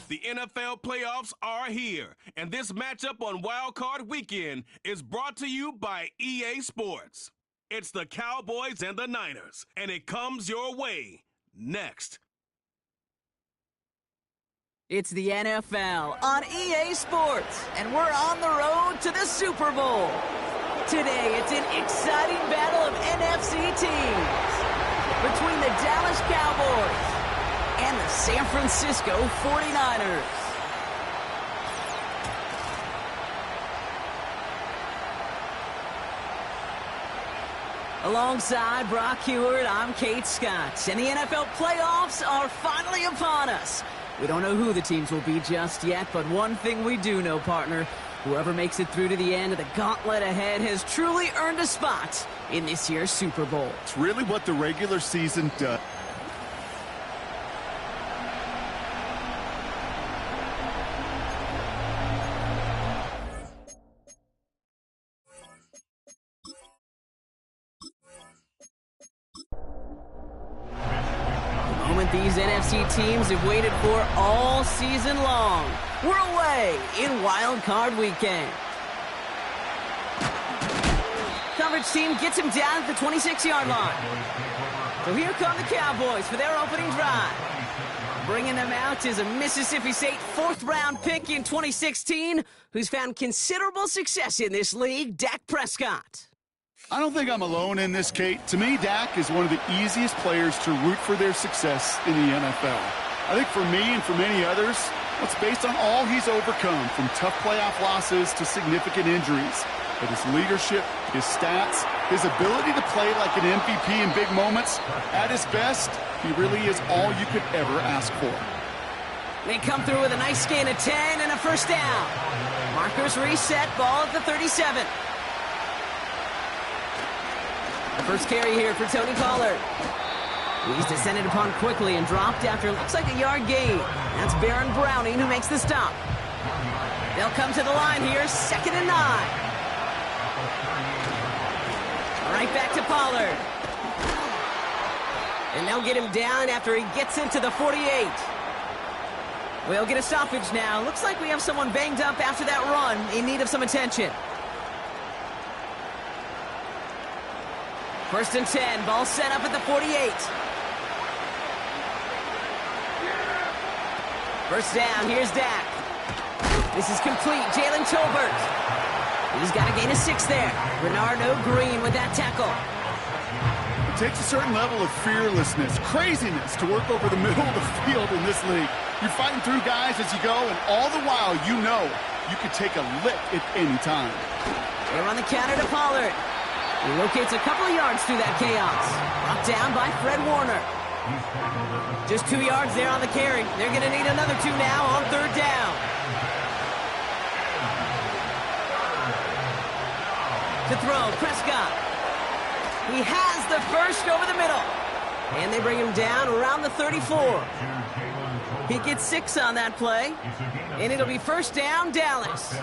The NFL playoffs are here, and this matchup on Wild Card Weekend is brought to you by EA Sports. It's the Cowboys and the Niners, and it comes your way next. It's the NFL on EA Sports, and we're on the road to the Super Bowl. Today, it's an exciting battle of NFC teams between the Dallas Cowboys and the San Francisco 49ers. Alongside Brock Huard, I'm Kate Scott, and the NFL playoffs are finally upon us. We don't know who the teams will be just yet, but one thing we do know, partner, whoever makes it through to the end of the gauntlet ahead has truly earned a spot in this year's Super Bowl. It's really what the regular season does. These NFC teams have waited for all season long. We're away in Wild Card Weekend. Coverage team gets him down at the 26-yard line. So here come the Cowboys for their opening drive. Bringing them out is a Mississippi State fourth-round pick in 2016 who's found considerable success in this league, Dak Prescott. I don't think I'm alone in this, Kate. To me, Dak is one of the easiest players to root for their success in the NFL. I think for me and for many others, it's based on all he's overcome, from tough playoff losses to significant injuries. But his leadership, his stats, his ability to play like an MVP in big moments, at his best, he really is all you could ever ask for. They come through with a nice gain of 10 and a first down. Markers reset, ball at the 37. First carry here for Tony Pollard. He's descended upon quickly and dropped after looks like a yard gain. That's Baron Browning who makes the stop. They'll come to the line here, 2nd and 9. Right back to Pollard. And they'll get him down after he gets into the 48. We'll get a stoppage now. Looks like we have someone banged up after that run, in need of some attention. 1st and 10, ball set up at the 48. First down, here's Dak. This is complete, Jalen Tolbert. He's got a gain of 6 there. Bernardo Green with that tackle. It takes a certain level of fearlessness, craziness to work over the middle of the field in this league. You're fighting through guys as you go, and all the while you know you could take a lick at any time. They're on the counter to Pollard. He locates a couple of yards through that chaos. Brought down by Fred Warner. Just 2 yards there on the carry. They're going to need another 2 now on 3rd down. To throw, Prescott. He has the first over the middle. And they bring him down around the 34. He gets 6 on that play. And it'll be first down, Dallas.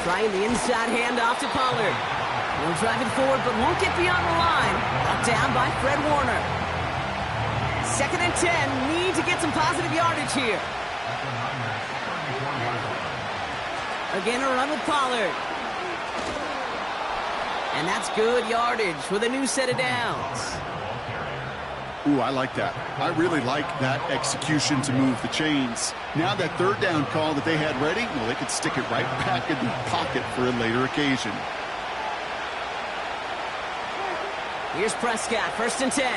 Trying the inside handoff to Pollard. He'll drive it forward, but won't get beyond the line. Brought down by Fred Warner. 2nd and 10. Need to get some positive yardage here. Again, a run with Pollard. And that's good yardage with a new set of downs. Ooh, I like that. I really like that execution to move the chains. Now that 3rd down call that they had ready, well, they could stick it right back in the pocket for a later occasion. Here's Prescott, 1st and 10.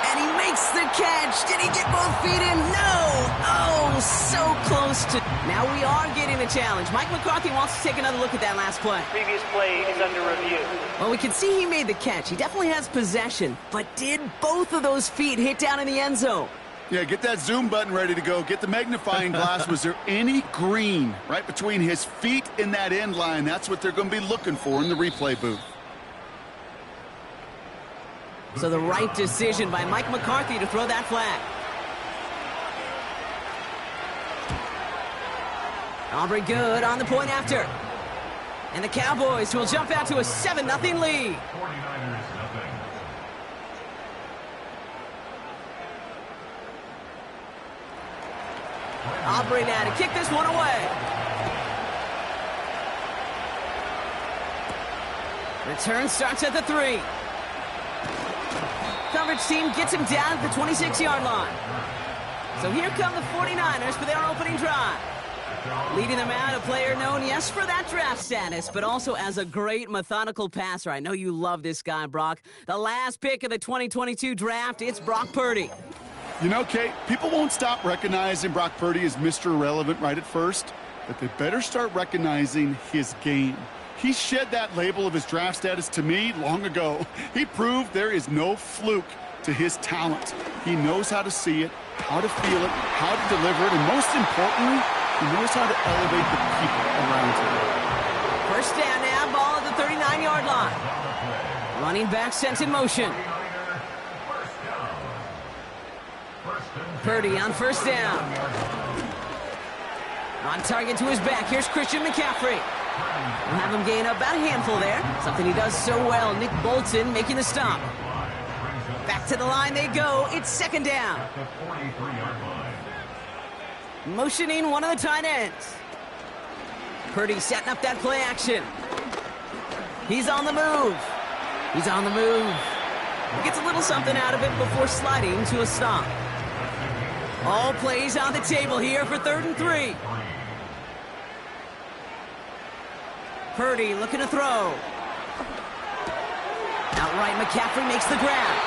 And he makes the catch. Did he get both feet in? No! Oh, so close to... Now we are getting a challenge. Mike McCarthy wants to take another look at that last play. Previous play is under review. Well, we can see he made the catch. He definitely has possession. But did both of those feet hit down in the end zone? Yeah, get that zoom button ready to go. Get the magnifying glass. Was there any green right between his feet and that end line? That's what they're going to be looking for in the replay booth. So the right decision by Mike McCarthy to throw that flag. Aubrey Good on the point after. And the Cowboys will jump out to a 7-0 lead. 49ers nothing. Aubrey now to kick this one away. Return starts at the 3. Coverage team gets him down at the 26-yard line. So here come the 49ers for their opening drive. Leading them out, a player known, yes, for that draft status, but also as a great methodical passer. I know you love this guy, Brock. The last pick of the 2022 draft, it's Brock Purdy. You know, Kate, people won't stop recognizing Brock Purdy as Mr. Irrelevant right at first, but they better start recognizing his game. He shed that label of his draft status to me long ago. He proved there is no fluke to his talent. He knows how to see it, how to feel it, how to deliver it, and most importantly, he knows how to elevate the people around him. First down now, ball at the 39-yard line. Running back sent in motion. Purdy on first down. On target to his back, here's Christian McCaffrey. We'll have him gain about a handful there. Something he does so well. Nick Bolton making the stop. Back to the line they go. It's second down. Motioning one of the tight ends. Purdy setting up that play action. He's on the move. He's on the move. He gets a little something out of it before sliding to a stop. All plays on the table here for 3rd and 3. Purdy looking to throw. Outright, McCaffrey makes the grab.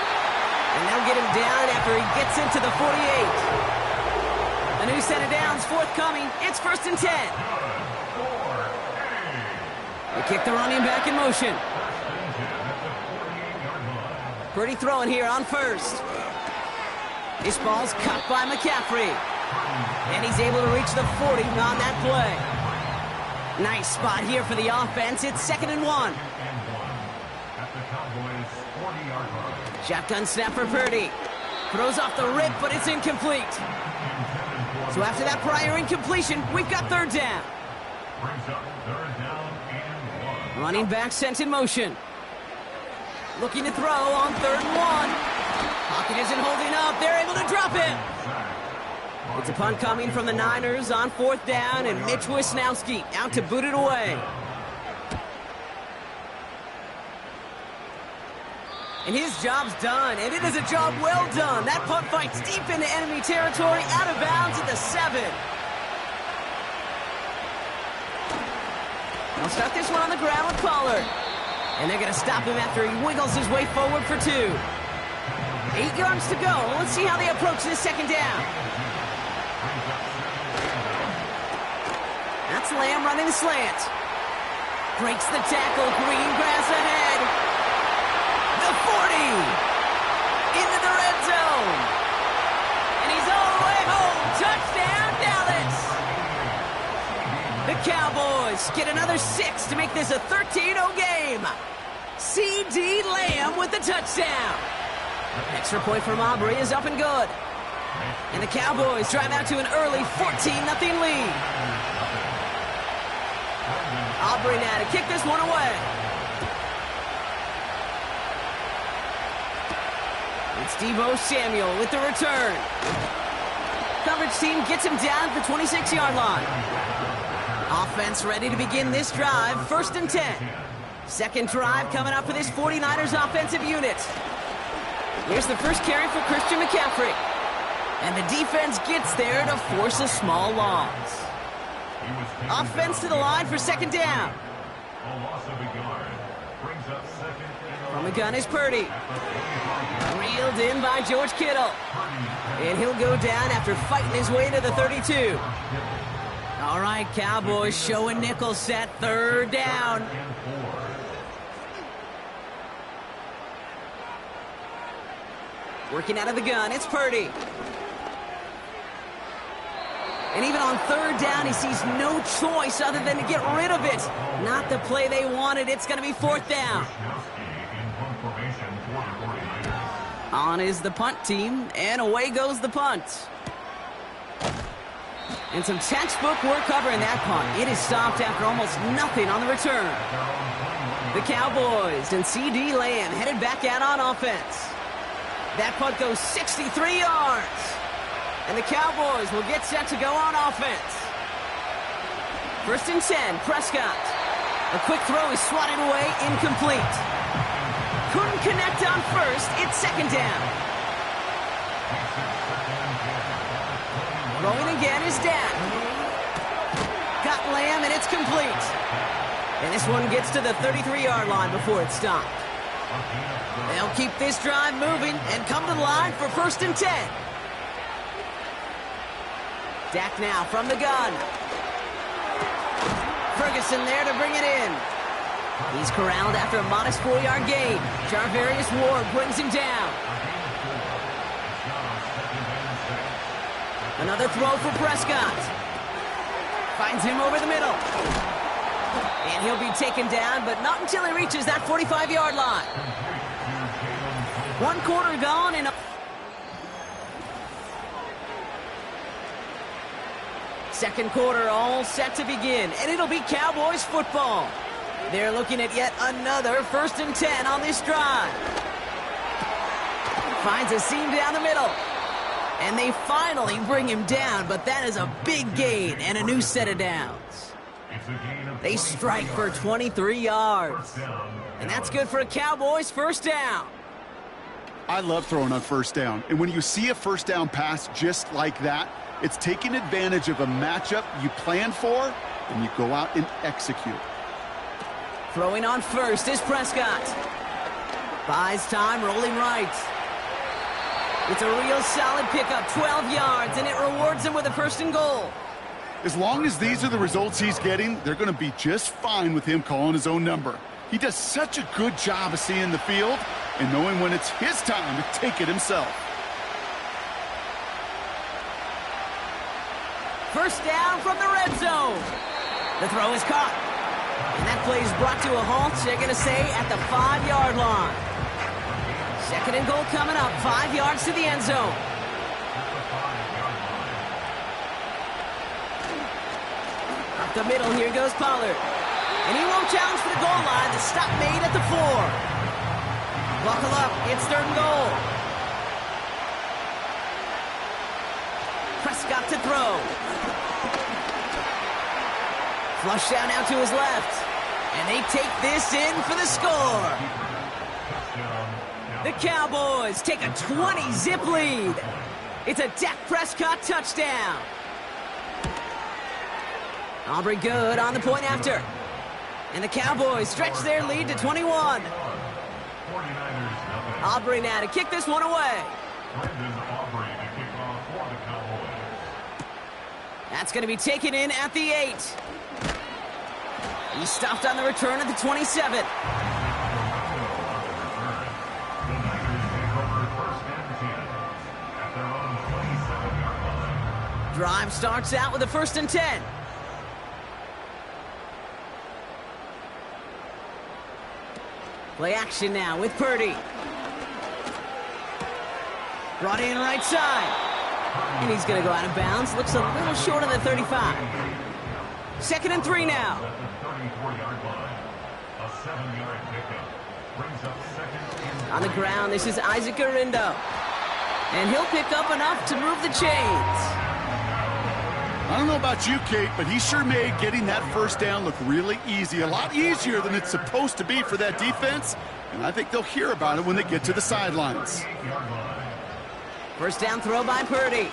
And they'll get him down after he gets into the 48. A new set of downs forthcoming. It's 1st and 10. They kick the running back in motion. Purdy throwing here on first. This ball's cut by McCaffrey. And he's able to reach the 40 on that play. Nice spot here for the offense. It's 2nd and 1. Shotgun snap for Purdy. Throws off the rip, but it's incomplete. So after that prior incompletion, we've got 3rd down. Running back sent in motion. Looking to throw on 3rd and 1. Pocket isn't holding up. They're able to drop it. It's a punt coming from the Niners on 4th down, and Mitch Wisnowski out to boot it away. And his job's done, and it is a job well done. That punt fights deep into enemy territory, out of bounds at the 7. They'll start this one on the ground with Pollard. And they're going to stop him after he wiggles his way forward for 2. 8 yards to go. Let's see how they approach this 2nd down. That's Lamb running the slant. Breaks the tackle. Green grass ahead. The 40. Into the red zone. And he's all the way home. Touchdown, Dallas. The Cowboys get another 6 to make this a 13-0 game. C.D. Lamb with the touchdown. Extra point from Aubrey is up and good. And the Cowboys drive out to an early 14-0 lead. Aubrey now to kick this one away. It's Deebo Samuel with the return. Coverage team gets him down at the 26-yard line. Offense ready to begin this drive, 1st and 10. Second drive coming up for this 49ers offensive unit. Here's the first carry for Christian McCaffrey. And the defense gets there to force a small loss. Offense to the line for 2nd down. From the gun is Purdy. Reeled in by George Kittle. And he'll go down after fighting his way to the 32. All right, Cowboys showing nickel set, 3rd down. Working out of the gun, it's Purdy. And even on 3rd down, he sees no choice other than to get rid of it. Not the play they wanted. It's going to be 4th down. On is the punt team, and away goes the punt. And some textbook work covering that punt. It is stopped after almost nothing on the return. The Cowboys and C.D. Lamb headed back out on offense. That punt goes 63 yards. And the Cowboys will get set to go on offense. 1st and 10, Prescott. A quick throw is swatted away, incomplete. Couldn't connect on first, it's 2nd down. Throwing again is Dak. Got Lamb, and it's complete. And this one gets to the 33-yard line before it's stopped. They'll keep this drive moving and come to the line for 1st and 10. Dak now from the gun. Ferguson there to bring it in. He's corralled after a modest 4-yard gain. Jarvarius Ward brings him down. Another throw for Prescott. Finds him over the middle. And he'll be taken down, but not until he reaches that 45-yard line. 1 quarter gone and... Second quarter all set to begin, and it'll be Cowboys football. They're looking at yet another 1st and 10 on this drive. Finds a seam down the middle. And they finally bring him down, but that is a big gain and a new set of downs. They strike for 23 yards. And that's good for a Cowboys 1st down. I love throwing on 1st down. And when you see a 1st down pass just like that, it's taking advantage of a matchup you planned for, and you go out and execute. Throwing on 1st is Prescott. Buys time, rolling right. It's a real solid pickup, 12 yards, and it rewards him with a 1st and goal. As long as these are the results he's getting, they're going to be just fine with him calling his own number. He does such a good job of seeing the field and knowing when it's his time to take it himself. 1st down from the red zone. The throw is caught. And that play is brought to a halt, they're going to say, at the 5-yard line. 2nd and goal coming up, 5 yards to the end zone. Up the middle, here goes Pollard. And he won't challenge for the goal line. The stop made at the 4. Buckle up, it's 3rd and goal. Prescott to throw. Flush down now to his left. And they take this in for the score. The Cowboys take a 20-zip lead. It's a Dak Prescott touchdown. Aubrey good on the point after. And the Cowboys stretch their lead to 21. Aubrey now to kick this one away. That's going to be taken in at the 8. He stopped on the return at the 27. Drive starts out with a 1st and 10. Play action now with Purdy. Brought in right side. And he's going to go out of bounds. Looks a little short on the 35. 2nd and 3 now. On the ground, this is Isaac Arindo. And he'll pick up enough to move the chains. I don't know about you, Kate, but he sure made getting that 1st down look really easy. A lot easier than it's supposed to be for that defense. And I think they'll hear about it when they get to the sidelines. 1st down throw by Purdy.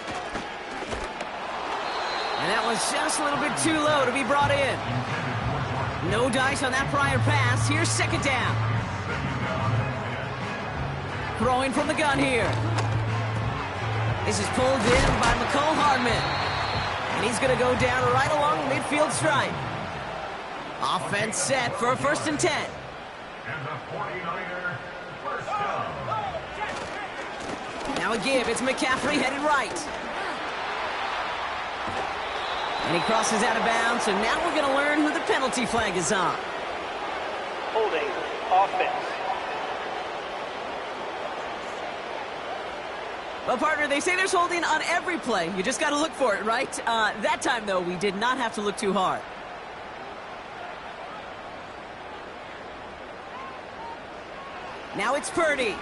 And that was just a little bit too low to be brought in. No dice on that prior pass. Here's 2nd down. Throwing from the gun here. This is pulled in by Mecole Hardman. And he's going to go down right along the midfield stripe. Offense set for a 1st and 10. Now a give. It's McCaffrey headed right. And he crosses out of bounds, so now we're going to learn who the penalty flag is on. Holding offense. Well, partner, they say there's holding on every play. You just got to look for it, right? That time, though, we did not have to look too hard. Now it's Purdy.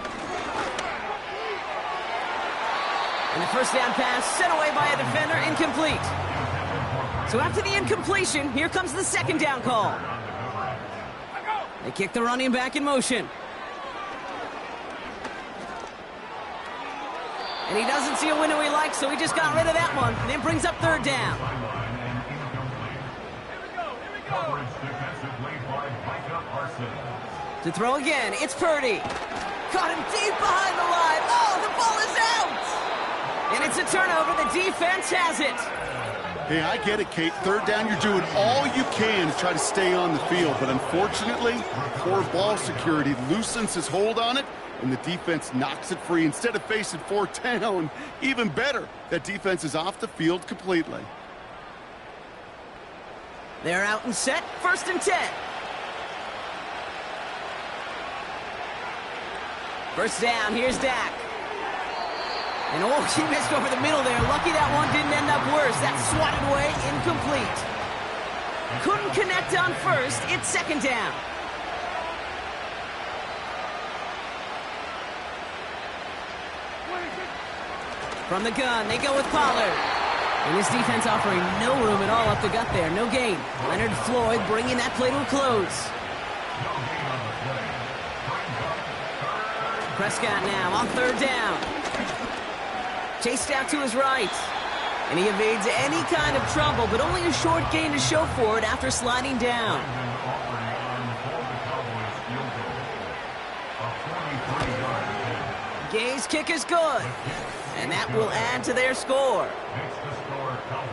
And the first down pass sent away by a defender, incomplete. So after the incompletion, here comes the second down call. They kick the running back in motion. And he doesn't see a window he likes, so he just got rid of that one. And then brings up third down. To throw again, it's Purdy. Caught him deep behind the line. Oh, the ball is out! And it's a turnover. The defense has it. Hey, I get it, Kate. Third down, you're doing all you can to try to stay on the field. But unfortunately, poor ball security loosens his hold on it, and the defense knocks it free. Instead of facing fourth down, even better, that defense is off the field completely. They're out and set. First and 10. First down, here's Dak. And oh, he missed over the middle there. Lucky that one didn't end up worse. That swatted away, incomplete. Couldn't connect on first. It's second down. From the gun, they go with Pollard. And this defense offering no room at all up the gut there. No gain. Leonard Floyd bringing that play to a close. Prescott now on third down. Chased out to his right. And he evades any kind of trouble, but only a short gain to show for it after sliding down. Gay's kick is good. And that will add to their score.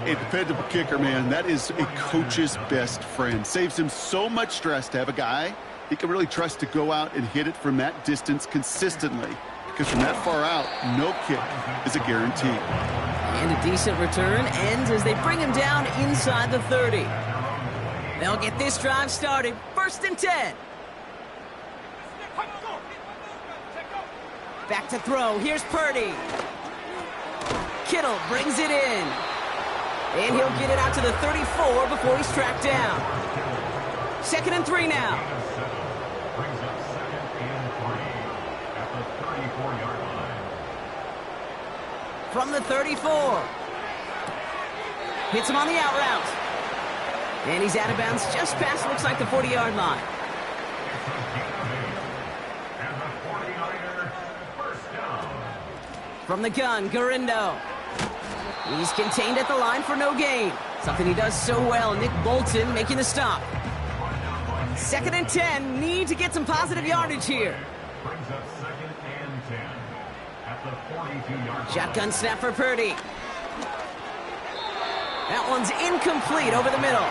A dependable kicker, man. That is a coach's best friend. Saves him so much stress to have a guy he can really trust to go out and hit it from that distance consistently. Because from that far out, no kick is a guarantee. And a decent return ends as they bring him down inside the 30. They'll get this drive started. First and 10. Back to throw. Here's Purdy. Kittle brings it in. And he'll get it out to the 34 before he's tracked down. Second and 3 now. From the 34. Hits him on the out route. And he's out of bounds just past, looks like, the 40-yard line. From the gun, Garindo. He's contained at the line for no gain. Something he does so well. Nick Bolton making the stop. Second and 10. Need to get some positive yardage here. Brings up second and 10 at the 42-yard line. Shotgun snap for Purdy. That one's incomplete over the middle.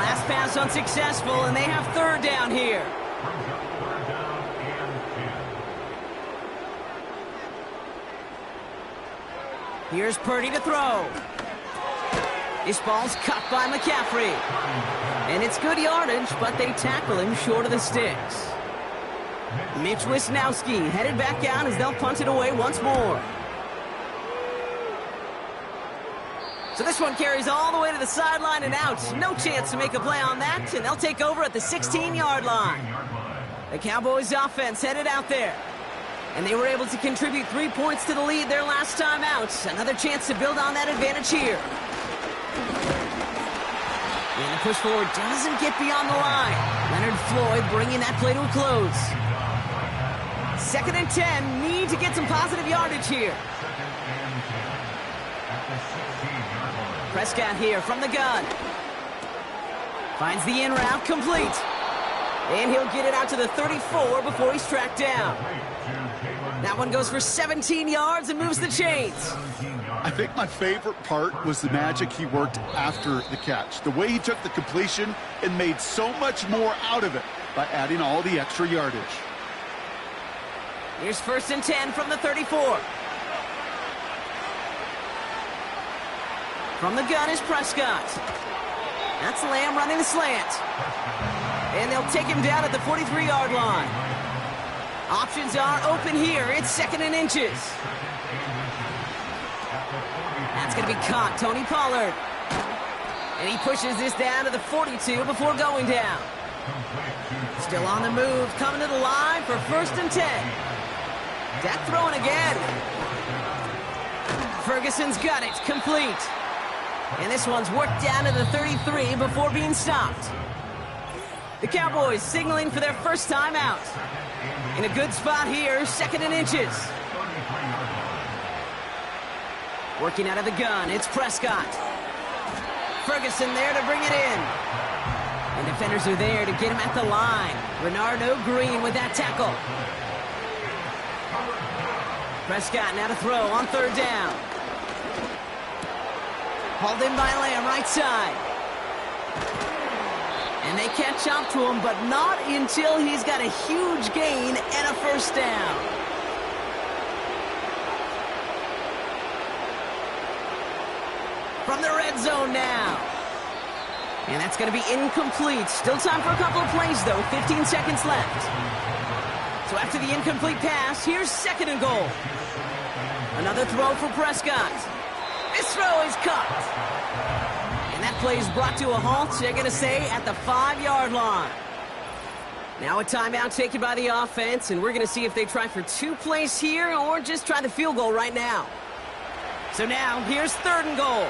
Last pass unsuccessful, and they have third down here. Brings up third down and 10. Here's Purdy to throw. This ball's cut by McCaffrey. And it's good yardage, but they tackle him short of the sticks. Mitch Wisnowski headed back out as they'll punt it away once more. So this one carries all the way to the sideline and out. No chance to make a play on that, and they'll take over at the 16-yard line. The Cowboys offense headed out there. And they were able to contribute 3 points to the lead their last time out. Another chance to build on that advantage here. And the push forward doesn't get beyond the line. Leonard Floyd bringing that play to a close. Second and 10. Need to get some positive yardage here. Prescott here from the gun. Finds the in route complete. And he'll get it out to the 34 before he's tracked down. That one goes for 17 yards and moves the chains. I think my favorite part was the magic he worked after the catch. The way he took the completion and made so much more out of it by adding all the extra yardage. Here's first and 10 from the 34. From the gun is Prescott. That's Lamb running the slant. And they'll take him down at the 43-yard line. Options are open here. It's second and inches. It's going to be caught. Tony Pollard. And he pushes this down to the 42 before going down. Still on the move, coming to the line for 1st and 10. Dak throwing again. Ferguson's got it, complete. And this one's worked down to the 33 before being stopped. The Cowboys signaling for their first time out. In a good spot here, 2nd and inches. Working out of the gun, it's Prescott. Ferguson there to bring it in. And defenders are there to get him at the line. Bernardo Green with that tackle. Prescott now to throw on 3rd down. Hauled in by Lamb, right side. And they catch up to him, but not until he's got a huge gain and a 1st down. From the red zone now. And that's going to be incomplete. Still time for a couple of plays, though. 15 seconds left. So after the incomplete pass, here's 2nd and goal. Another throw for Prescott. This throw is caught. And that play is brought to a halt, they're going to say, at the 5-yard line. Now a timeout taken by the offense, and we're going to see if they try for 2 plays here or just try the field goal right now. So now, here's 3rd and goal.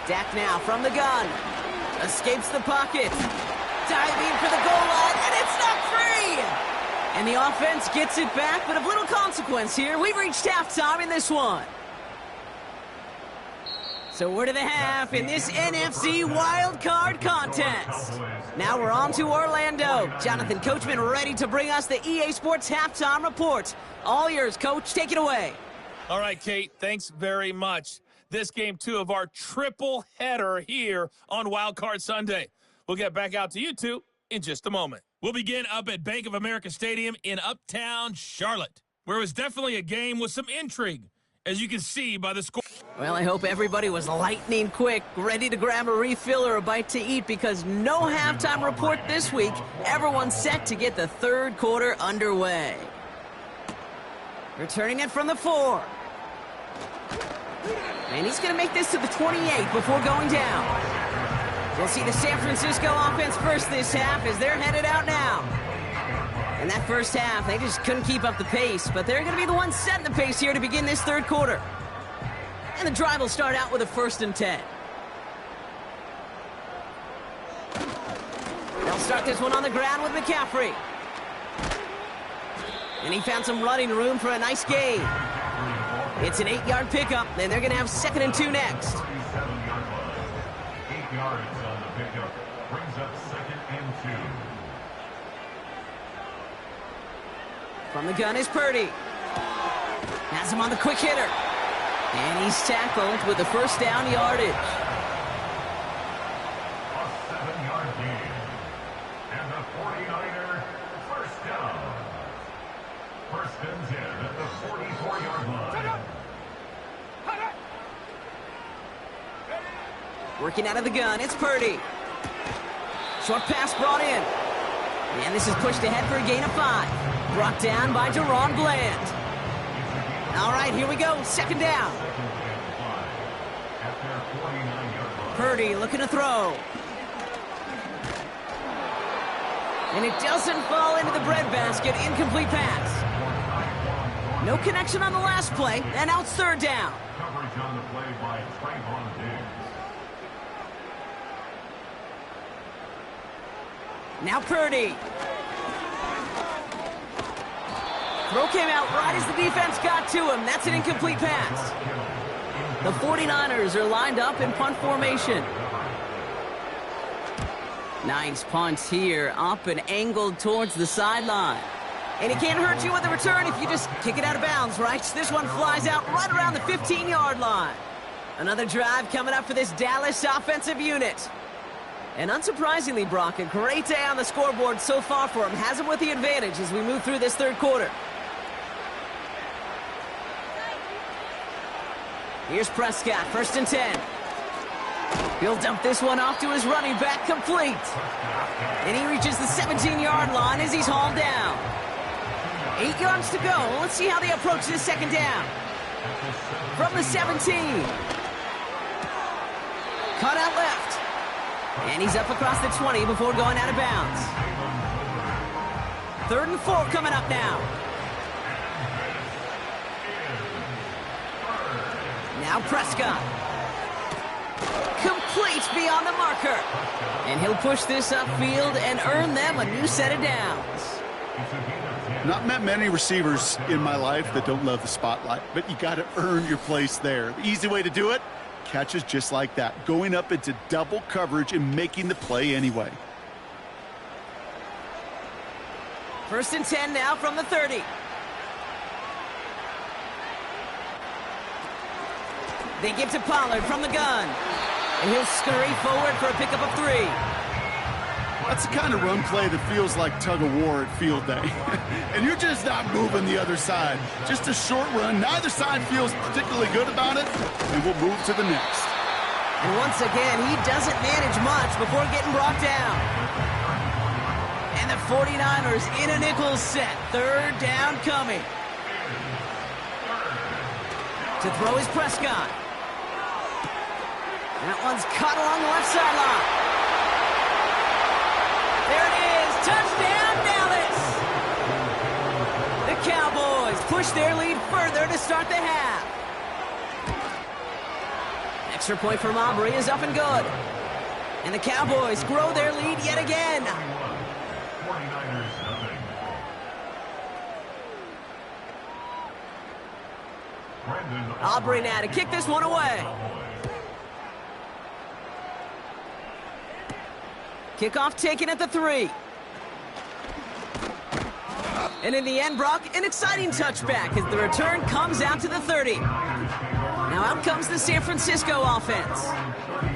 Dak now from the gun. Escapes the pocket. Diving for the goal line, and it's not free! And the offense gets it back, but of little consequence here. We've reached halftime in this one. So we're to the half in this NFC wildcard contest. Now we're on to Orlando. Jonathan Coachman ready to bring us the EA Sports halftime report. All yours, Coach. Take it away. All right, Kate. Thanks very much. This game 2 of our triple header here on Wildcard Sunday. We'll get back out to you two in just a moment. We'll begin up at Bank of America Stadium in Uptown Charlotte, where it was definitely a game with some intrigue, as you can see by the score. Well, I hope everybody was lightning quick, ready to grab a refill or a bite to eat, because no halftime report this week. Everyone's set to get the 3rd quarter underway. Returning it from the 4. And he's going to make this to the 28 before going down. We'll see the San Francisco offense first this half as they're headed out now. In that first half, they just couldn't keep up the pace, but they're going to be the ones setting the pace here to begin this 3rd quarter. And the drive will start out with a 1st and 10. They'll start this one on the ground with McCaffrey. And he found some running room for a nice gain. It's an 8-yard pickup, and they're going to have 2nd and 2 next. 8 yards on the pickup. Brings up 2nd and 2. From the gun is Purdy. Has him on the quick hitter. And he's tackled with the 1st down yardage. A 7-yard gain. And the 49er 1st down. 1st and 10 at the 44-yard line. Working out of the gun, it's Purdy. Short pass brought in. And this is pushed ahead for a gain of 5. Brought down by Deron Bland. All right, here we go. 2nd down. Purdy looking to throw. And it doesn't fall into the breadbasket. Incomplete pass. No connection on the last play, and now it's 3rd down. Coverage on the play by Trayvon Diggs. Now Purdy. Throw came out right as the defense got to him. That's an incomplete pass. The 49ers are lined up in punt formation. Nice punt here, up and angled towards the sideline. And it can't hurt you with the return if you just kick it out of bounds, right? This one flies out right around the 15-yard line. Another drive coming up for this Dallas offensive unit. And unsurprisingly, Brock, a great day on the scoreboard so far for him. Has him with the advantage as we move through this 3rd quarter. Here's Prescott, 1st and 10. He'll dump this one off to his running back, complete. And he reaches the 17-yard line as he's hauled down. 8 yards to go. Let's see how they approach this second down. From the 17. Cut out left. And he's up across the 20 before going out of bounds. 3rd and 4 coming up now. Now Prescott. Complete beyond the marker. And he'll push this upfield and earn them a new set of downs. Not met many receivers in my life that don't love the spotlight, but you got to earn your place there. The easy way to do it, catches just like that, going up into double coverage and making the play anyway. 1st and 10 now from the 30. They give to Pollard from the gun. And he'll scurry forward for a pickup of 3. That's the kind of run play that feels like tug-of-war at field day. And you're just not moving the other side. Just a short run. Neither side feels particularly good about it, and we'll move to the next. And once again, he doesn't manage much before getting brought down. And the 49ers in a nickel set. 3rd down coming. To throw is Prescott. That one's caught along the left sideline. There it is. Touchdown, Dallas. The Cowboys push their lead further to start the half. Extra point from Aubrey is up and good. And the Cowboys grow their lead yet again. 49ers nothing. Aubrey now to kick this one away. Kickoff taken at the 3. And in the end, Brock, an exciting touchback as the return comes out to the 30. Now out comes the San Francisco offense.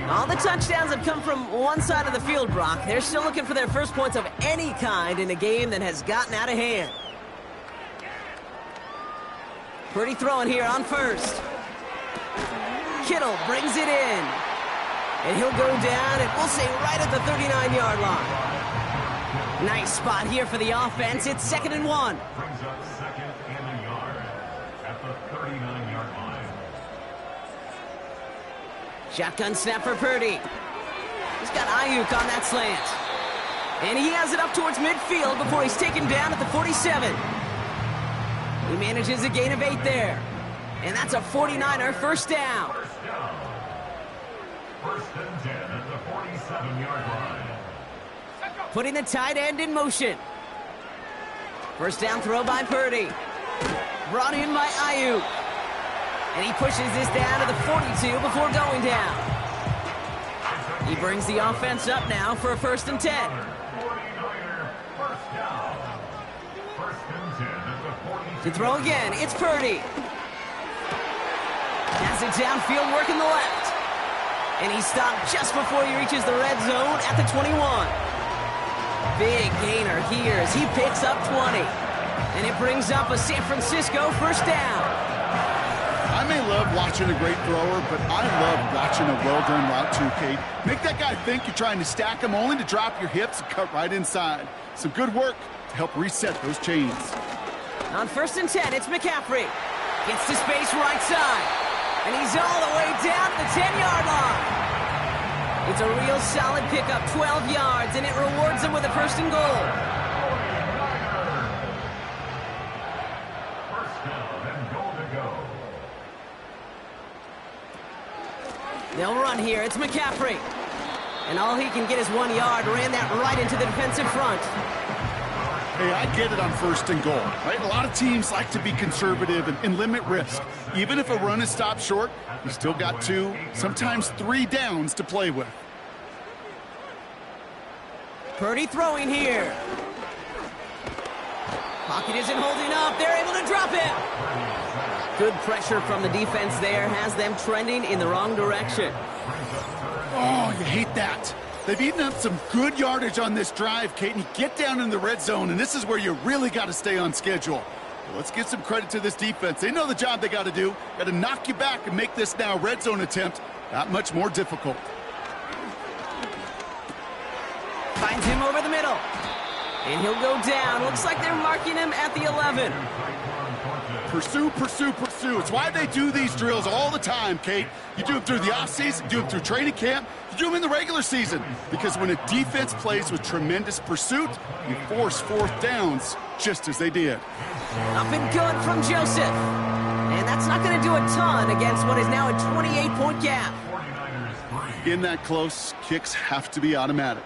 All the touchdowns have come from one side of the field, Brock. They're still looking for their first points of any kind in a game that has gotten out of hand. Purdy throwing here on 1st. Kittle brings it in. And he'll go down, and we'll say right at the 39-yard line. Nice spot here for the offense. It's 2nd and 1. Brings up 2nd and a yard at the 39-yard line. Shotgun snap for Purdy. He's got Ayuk on that slant. And he has it up towards midfield before he's taken down at the 47. He manages a gain of 8 there. And that's a 49er first down. 1st and 10 at the 47-yard line. Putting the tight end in motion. First down throw by Purdy. Brought in by Ayuk. And he pushes this down to the 42 before going down. He brings the offense up now for a 1st and 10. 49er first down. 1st and 10 at the 42. To throw again, it's Purdy. Has it downfield working the left. And he stopped just before he reaches the red zone at the 21. Big gainer here as he picks up 20. And it brings up a San Francisco first down. I may love watching a great thrower, but I love watching a well-done route too, Kate. Make that guy think you're trying to stack him only to drop your hips and cut right inside. Some good work to help reset those chains. On 1st and 10, it's McCaffrey. Gets to space right side. And he's all the way down to the 10-yard line. It's a real solid pickup, 12 yards, and it rewards him with a 1st and goal. First down and goal to go. They'll run here. It's McCaffrey. And all he can get is 1 yard. Ran that right into the defensive front. Hey, I get it on 1st and goal, right? A lot of teams like to be conservative and limit risk. Even if a run is stopped short, you still got 2, sometimes 3 downs to play with. Purdy throwing here. Pocket isn't holding up. They're able to drop it. Good pressure from the defense there has them trending in the wrong direction. Oh, you hate that. They've eaten up some good yardage on this drive, Kate, and you get down in the red zone, and this is where you really got to stay on schedule. Well, let's give some credit to this defense. They know the job they got to do. Got to knock you back and make this now red zone attempt that much more difficult. Finds him over the middle. And he'll go down. Looks like they're marking him at the 11. Pursue, pursue, pursue. It's why they do these drills all the time, Kate. You do them through the offseason, you do them through training camp, you do them in the regular season. Because when a defense plays with tremendous pursuit, you force fourth downs just as they did. Up and good from Joseph. And that's not going to do a ton against what is now a 28-point gap. In that close, kicks have to be automatic.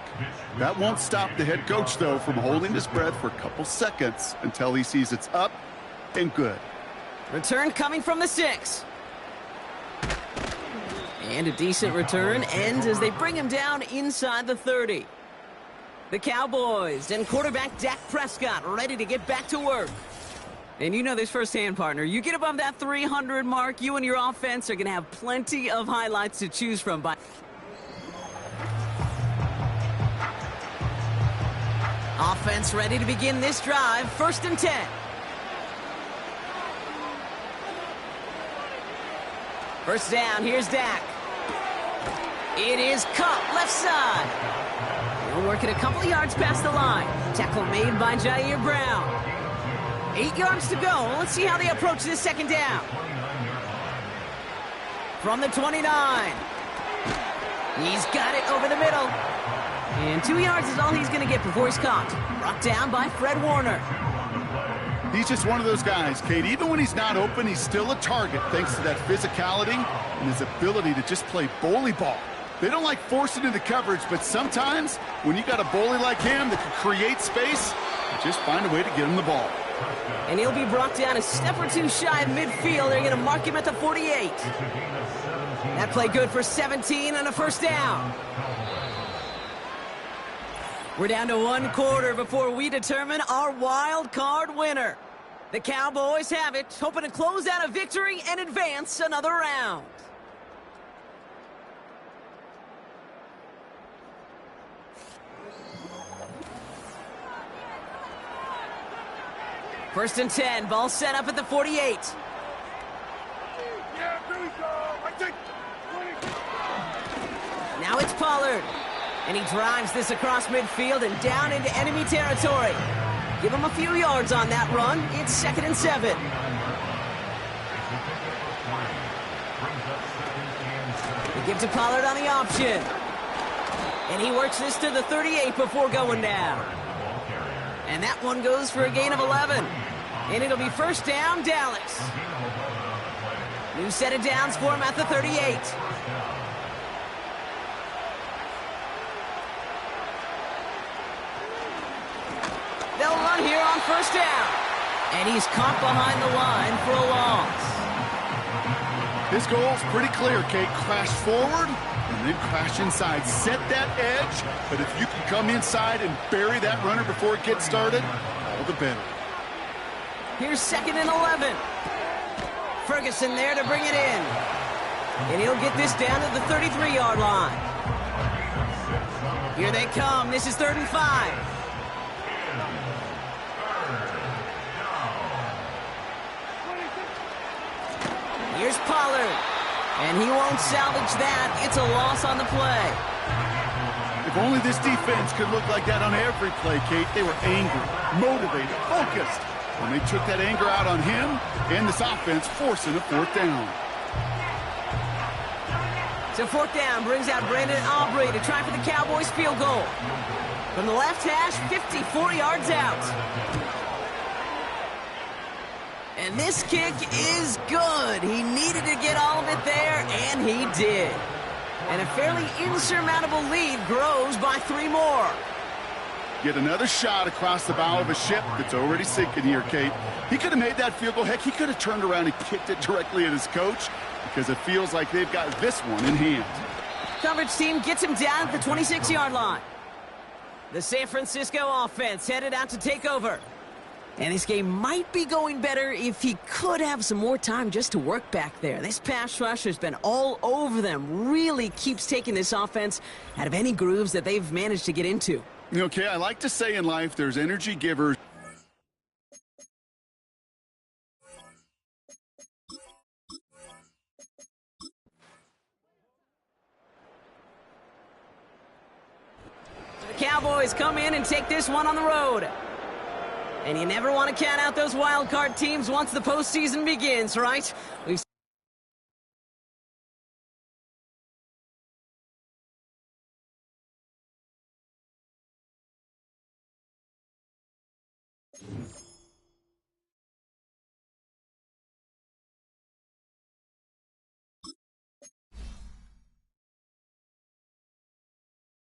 That won't stop the head coach, though, from holding his breath for a couple seconds until he sees it's up and good. Return coming from the 6. And a decent return ends as they bring him down inside the 30. The Cowboys and quarterback Dak Prescott ready to get back to work. And you know this firsthand, partner. You get above that 300 mark, you and your offense are going to have plenty of highlights to choose from. Offense ready to begin this drive. 1st and 10. First down, here's Dak. It is Kupp, left side. He'll work it a couple of yards past the line. Tackle made by Jair Brown. 8 yards to go. Let's see how they approach this 2nd down. From the 29. He's got it over the middle. And 2 yards is all he's going to get before he's caught. Brought down by Fred Warner. He's just one of those guys, Kate. Even when he's not open, he's still a target thanks to that physicality and his ability to just play bully ball. They don't like forcing into coverage, but sometimes when you got a bully like him that can create space, you just find a way to get him the ball. And he'll be brought down a step or two shy of midfield. They're going to mark him at the 48. That play good for 17 and a 1st down. We're down to 1 quarter before we determine our wild card winner. The Cowboys have it, hoping to close out a victory and advance another round. First and 10, ball set up at the 48. Now it's Pollard. And he drives this across midfield and down into enemy territory. Give him a few yards on that run. It's 2nd and 7. He gives to Pollard on the option. And he works this to the 38 before going down. And that one goes for a gain of 11. And it'll be 1st down, Dallas. New set of downs for him at the 38. They'll run here on 1st down. And he's caught behind the line for a loss. His goal's pretty clear, Kate. Crash forward and then crash inside. Set that edge, but if you can come inside and bury that runner before it gets started, all the better. Here's 2nd and 11. Ferguson there to bring it in. And he'll get this down to the 33-yard line. Here they come. This is 3rd and 5. Here's Pollard. And he won't salvage that. It's a loss on the play. If only this defense could look like that on every play, Kate. They were angry, motivated, focused. And they took that anger out on him and this offense, forcing a 4th down. So 4th down brings out Brandon Aubrey to try for the Cowboys field goal. From the left hash, 54 yards out. And this kick is good. He needed to get all of it there, and he did. And a fairly insurmountable lead grows by 3 more. Get another shot across the bow of a ship that's already sinking here, Kate. He could have made that field goal. Heck, he could have turned around and kicked it directly at his coach because it feels like they've got this one in hand. Coverage team gets him down at the 26-yard line. The San Francisco offense headed out to take over. And this game might be going better if he could have some more time just to work back there. This pass rush has been all over them. Really keeps taking this offense out of any grooves that they've managed to get into. Okay, I like to say in life there's energy givers. Cowboys come in and take this one on the road. And you never want to count out those wild card teams once the postseason begins, right? We've